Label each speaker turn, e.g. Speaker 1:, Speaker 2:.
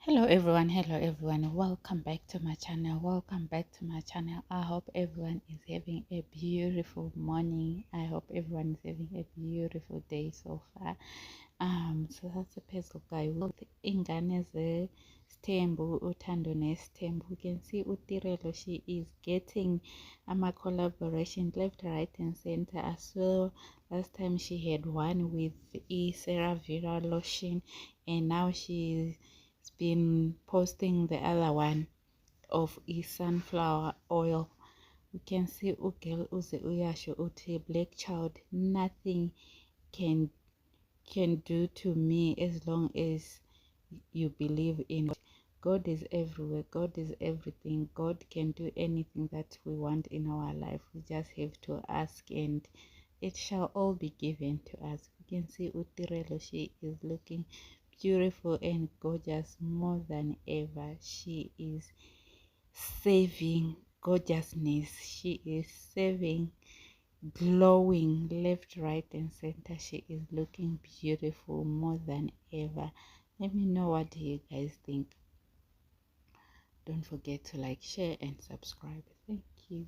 Speaker 1: Hello everyone, welcome back to my channel. I hope everyone is having a beautiful morning. I hope everyone is having a beautiful day so far. Sithathe phezulu kayo ingane zesithembu uthando nesithembu. You can see uTirelo, she is getting collaboration left, right and center as well. Last time she had one with CeraVe lotion, and now she's been posting the other one of sunflower oil. You can see ugirl uze uyasho uthi black child, nothing can do to me as long as you believe in God. God is everywhere. God is everything. God can do anything that we want in our life. We just have to ask and it shall all be given to us. You can see Utirelo, she is looking beautiful and gorgeous more than ever. She is saving gorgeousness. She is saving glowing left, right and center. She is looking beautiful more than ever. Let me know, what do you guys think? Don't forget to like, share and subscribe. Thank you.